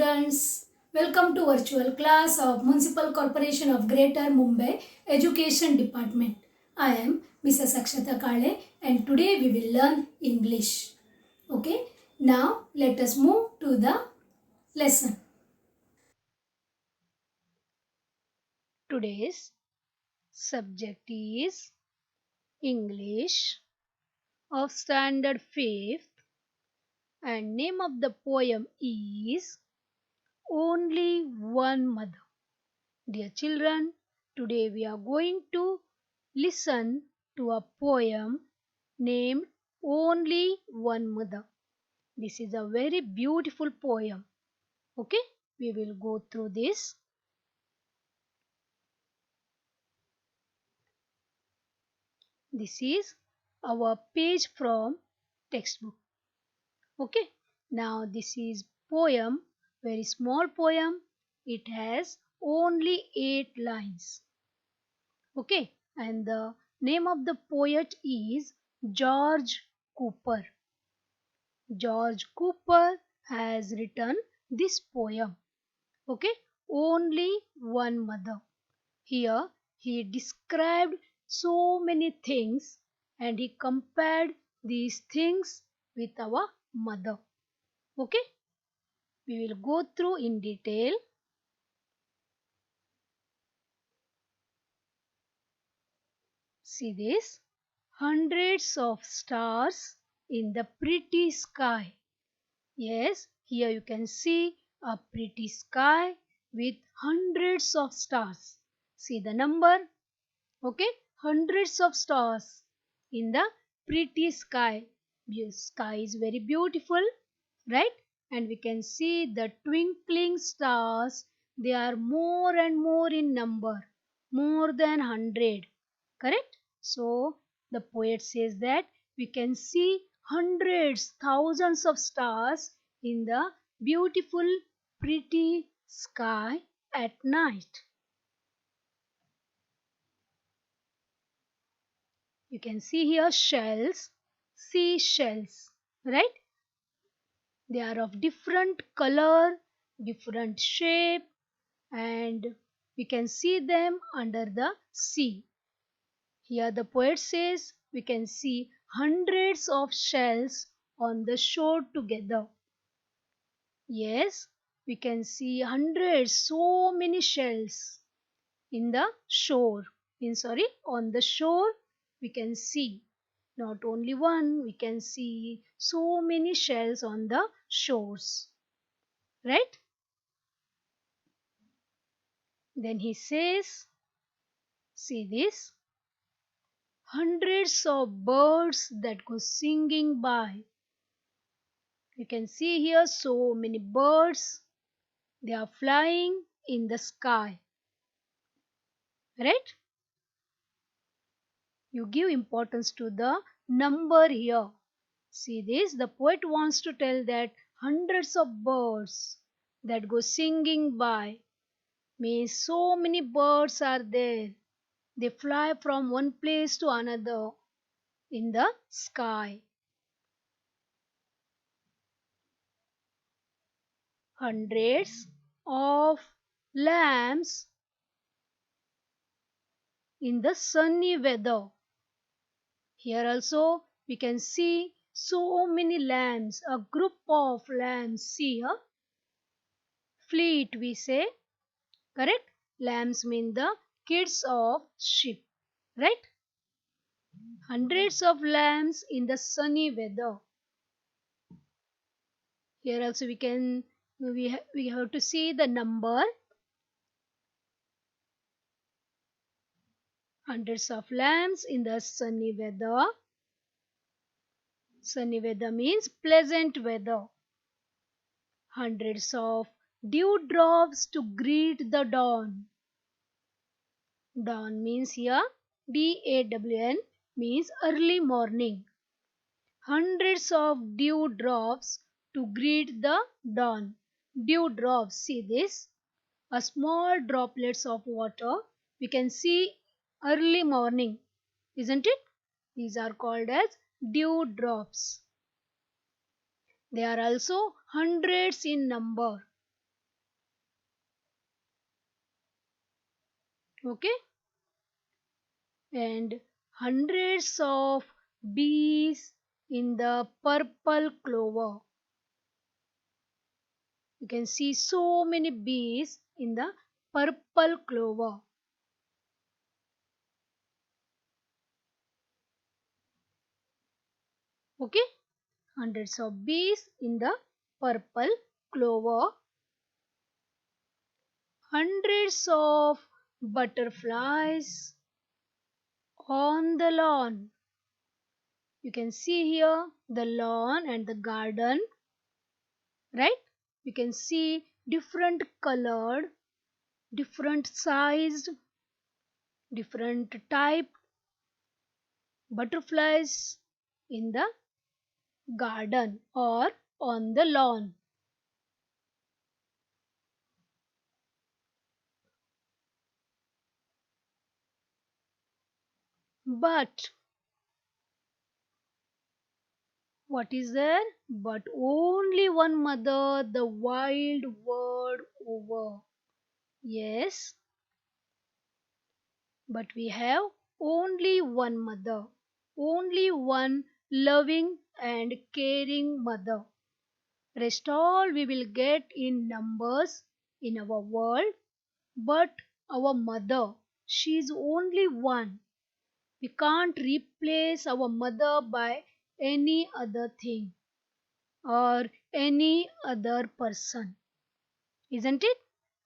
students, welcome to virtual class of Municipal Corporation of Greater Mumbai Education Department. I am Mrs. Akshata Kale and today we will learn English. Okay, now let us move to the lesson. Today's subject is English of Standard 5th and name of the poem is Only One Mother. Dear children, today we are going to listen to a poem named Only One Mother. This is a very beautiful poem. Okay, we will go through this. This is our page from textbook. Okay, now this is poem, very small poem. It has only 8 lines. Okay, and the name of the poet is George Cooper. George Cooper has written this poem. Okay, Only One Mother. Here he described so many things and he compared these things with our mother. Okay, we will go through in detail. See this, hundreds of stars in the pretty sky. Yes, here you can see a pretty sky with hundreds of stars. See the number? Okay, hundreds of stars in the pretty sky. The sky is very beautiful, right? And we can see the twinkling stars. They are more and more in number, more than 100. Correct? So the poet says that we can see hundreds, thousands of stars in the beautiful, pretty sky at night. You can see here shells, seashells, right? They are of different color, different shape, and we can see them under the sea. Here the poet says we can see hundreds of shells on the shore together. Yes, we can see hundreds, so many shells in the shore. On the shore we can see not only one, we can see so many shells on the shores. Right? Then he says, see this, hundreds of birds that go singing by. You can see here so many birds. They are flying in the sky. Right? You give importance to the number here. See this, the poet wants to tell that hundreds of birds that go singing by. Means so many birds are there. They fly from one place to another in the sky. Hundreds of lamps in the sunny weather. Here also we can see so many lambs, a group of lambs. See here, fleet we say, correct? Lambs mean the kids of sheep, right? Hundreds of lambs in the sunny weather. Here also we have to see the number. Hundreds of lambs in the sunny weather. Sunny weather means pleasant weather. Hundreds of dewdrops to greet the dawn. Dawn means here DAWN means early morning. Hundreds of dewdrops to greet the dawn. Dewdrops, see this, a small droplets of water we can see early morning, isn't it? These are called as dewdrops. They are also hundreds in number. Okay, and hundreds of bees in the purple clover. You can see so many bees in the purple clover. Okay, hundreds of bees in the purple clover. Hundreds of butterflies on the lawn. You can see here the lawn and the garden, right? You can see different colored, different sized, different type butterflies in the garden or on the lawn. But what is there? But only one mother the wild world over. Yes, but we have only one mother, only one loving and caring mother. Rest all we will get in numbers in our world, but our mother, she is only one. We can't replace our mother by any other thing or any other person, isn't it?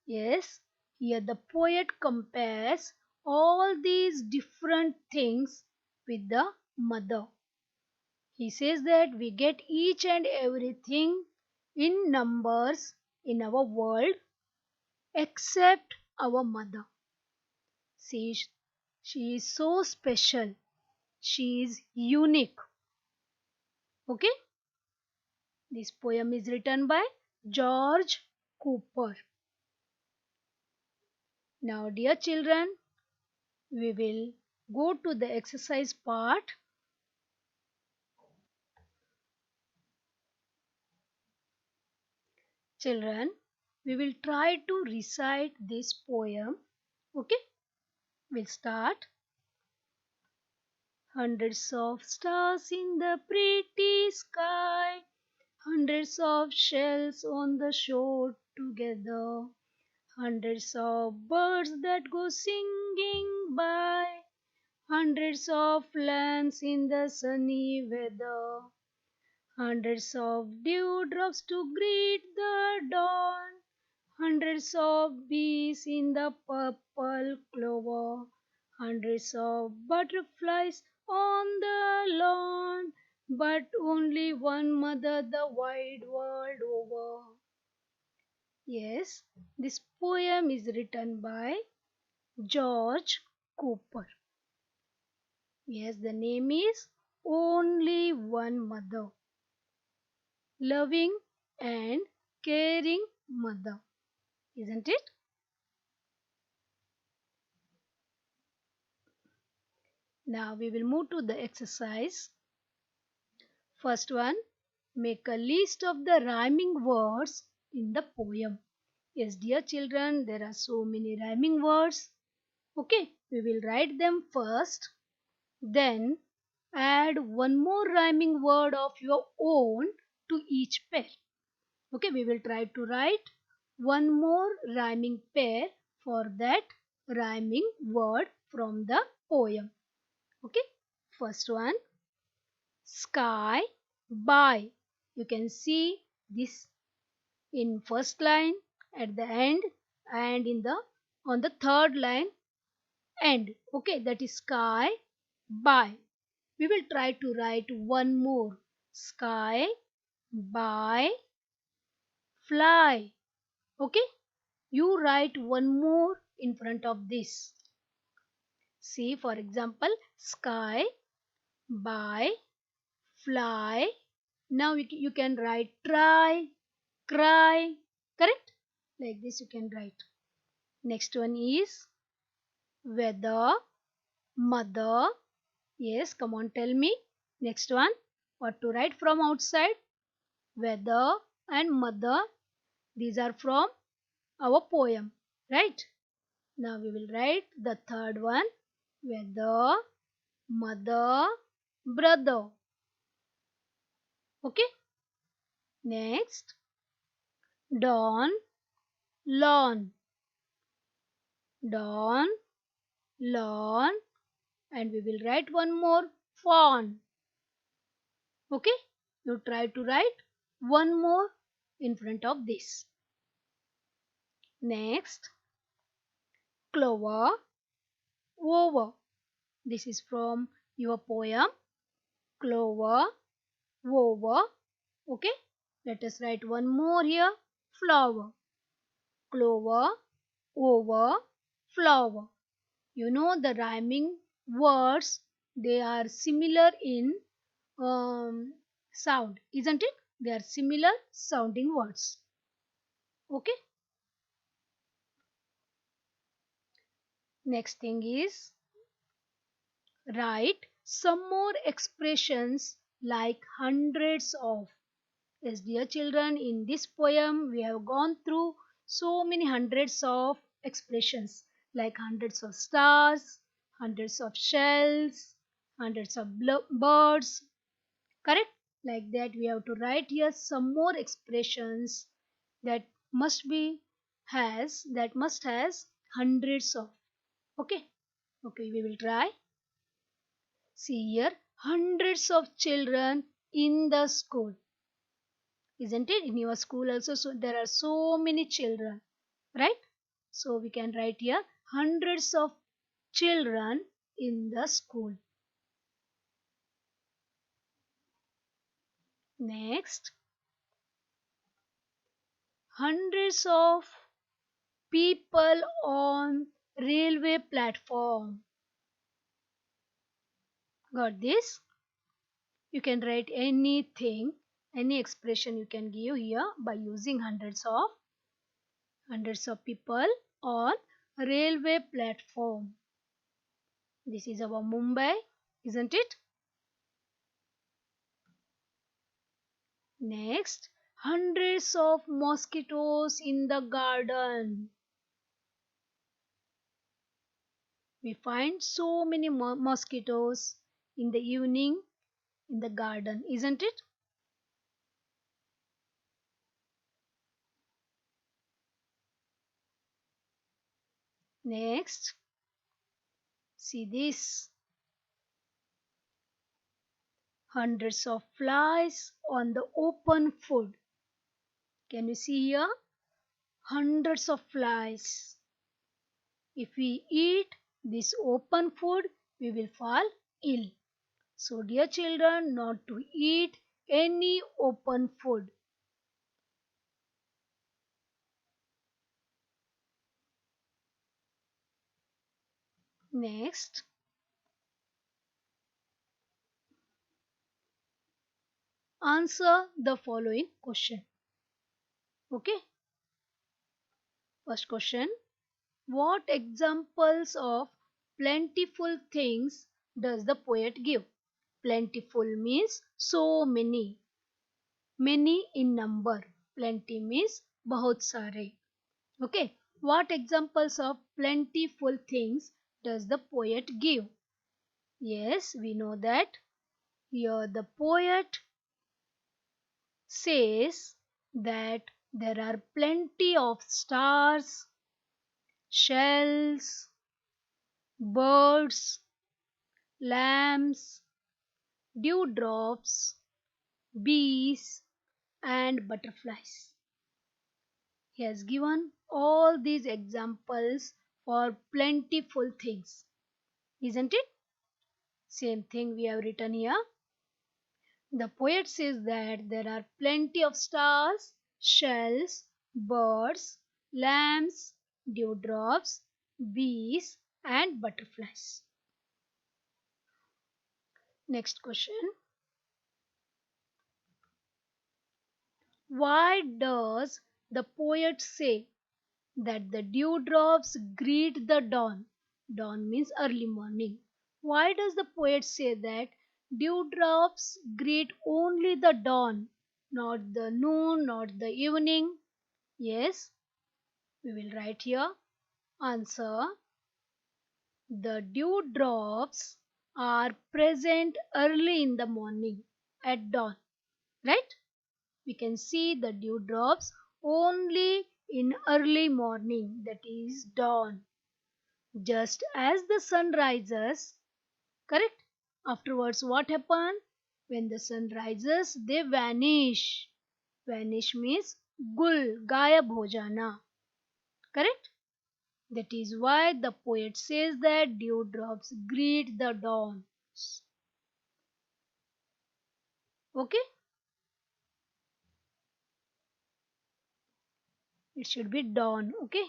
Yes, here the poet compares all these different things with the mother. He says that we get each and everything in numbers in our world except our mother. See, she is so special. She is unique. Okay? This poem is written by George Cooper. Now, dear children, we will go to the exercise part. Children, we will try to recite this poem. Okay? We'll start. Hundreds of stars in the pretty sky, hundreds of shells on the shore together, hundreds of birds that go singing by, hundreds of lamps in the sunny weather, hundreds of dewdrops to greet the dawn, hundreds of bees in the purple clover, hundreds of butterflies on the lawn, but only one mother the wide world over. Yes, this poem is written by George Cooper. Yes, the name is Only One Mother. Loving and caring mother, isn't it? Now we will move to the exercise. First one, make a list of the rhyming words in the poem. Yes, dear children, there are so many rhyming words. Okay, we will write them first. Then add one more rhyming word of your own to each pair. Okay, we will try to write one more rhyming pair for that rhyming word from the poem. Okay, first one, sky by. You can see this in first line at the end and in the on the third line end. Okay, that is sky by. We will try to write one more, sky by fly. Okay, you write one more in front of this. See, for example, sky by fly. Now you can write try, cry, correct? Like this you can write. Next one is weather, mother. Yes, come on, tell me. Next one, what to write from outside? Weather and mother. These are from our poem, right? Now we will write the third one. Weather, mother, brother. Okay. Next, dawn, lawn, dawn, lawn, and we will write one more, fawn. Okay. You try to write one more in front of this. Next, clover, over. This is from your poem, clover, over. Okay. Let us write one more here, flower, clover, over, flower. You know the rhyming words, they are similar in sound, isn't it? They are similar sounding words. Okay. Next thing is write some more expressions like hundreds of. Yes, dear children, in this poem we have gone through so many hundreds of expressions like hundreds of stars, hundreds of shells, hundreds of birds. Correct? Like that, we have to write here some more expressions that must has hundreds of. Okay, okay, we will try. See here, hundreds of children in the school. Isn't it? In your school also, so there are so many children, right? So we can write here hundreds of children in the school. Next, hundreds of people on railway platform. Got this? You can write anything, any expression you can give here by using hundreds of people on railway platform. This is our Mumbai, isn't it? Next, hundreds of mosquitoes in the garden. We find so many mosquitoes in the evening in the garden, isn't it? Next, see this. Hundreds of flies on the open food. Can you see here? Hundreds of flies. If we eat this open food, we will fall ill. So, dear children, not to eat any open food. Next, answer the following question. Okay, first question. What examples of plentiful things does the poet give? Plentiful means so many. Many in number. Plenty means bahut sare. Okay. What examples of plentiful things does the poet give? Yes, we know that. Here the poet says that there are plenty of stars, shells, birds, lambs, dewdrops, bees, and butterflies. He has given all these examples for plentiful things, isn't it? Same thing we have written here. The poet says that there are plenty of stars, shells, birds, lambs, dewdrops, bees, and butterflies. Next question. Why does the poet say that the dewdrops greet the dawn? Dawn means early morning. Why does the poet say that dewdrops greet only the dawn, not the noon, not the evening? Yes, we will write here. Answer. The dewdrops are present early in the morning at dawn. Right? We can see the dewdrops only in early morning, that is dawn. Just as the sun rises, correct? Afterwards, what happen? When the sun rises, they vanish. Vanish means gul, gayab ho jana. Correct? That is why the poet says that dewdrops greet the dawn. Okay? It should be dawn. Okay?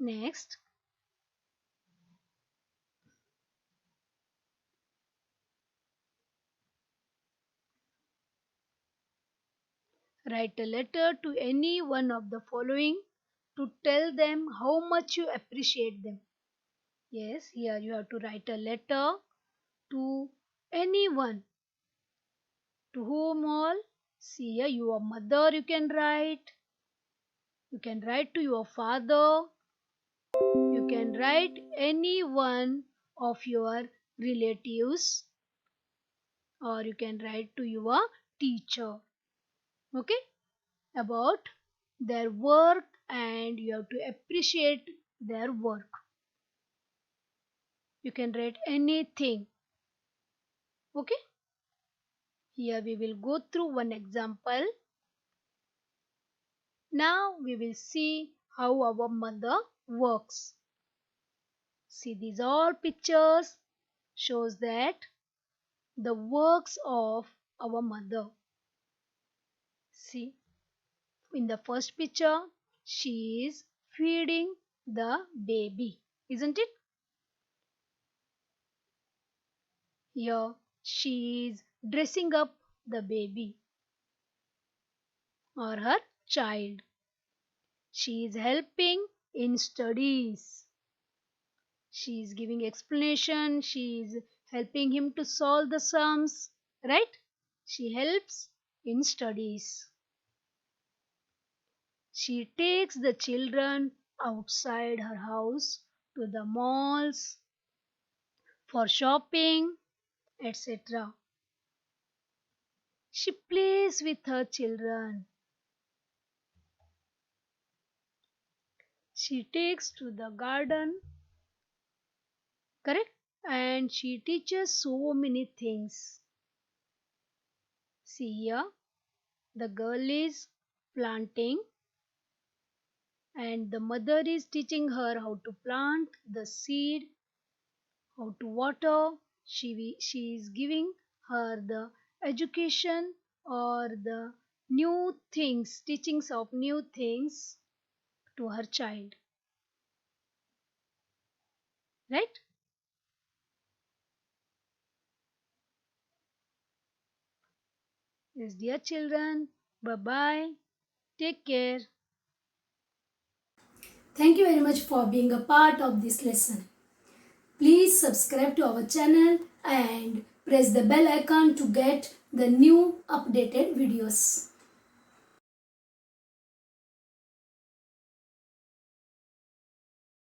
Next, write a letter to any one of the following to tell them how much you appreciate them. Yes, here you have to write a letter to anyone. To whom all? See here, your mother you can write. You can write to your father. You can write any one of your relatives, or you can write to your teacher. Okay? About their work, and you have to appreciate their work. You can write anything. Okay? Here we will go through one example. Now we will see how our mother works. See, these all pictures shows that the works of our mother. See, in the first picture, she is feeding the baby, isn't it? Here, she is dressing up the baby or her child. She is helping in studies. She is giving explanation. She is helping him to solve the sums. Right? She helps in studies. She takes the children outside her house to the malls for shopping, etc. She plays with her children. She takes to the garden, correct? And she teaches so many things. See here, the girl is planting and the mother is teaching her how to plant the seed, how to water. She is giving her the education or the new things, teachings of new things to her child. Right? Yes, dear children, bye bye. Take care. Thank you very much for being a part of this lesson. Please subscribe to our channel and press the bell icon to get the new updated videos.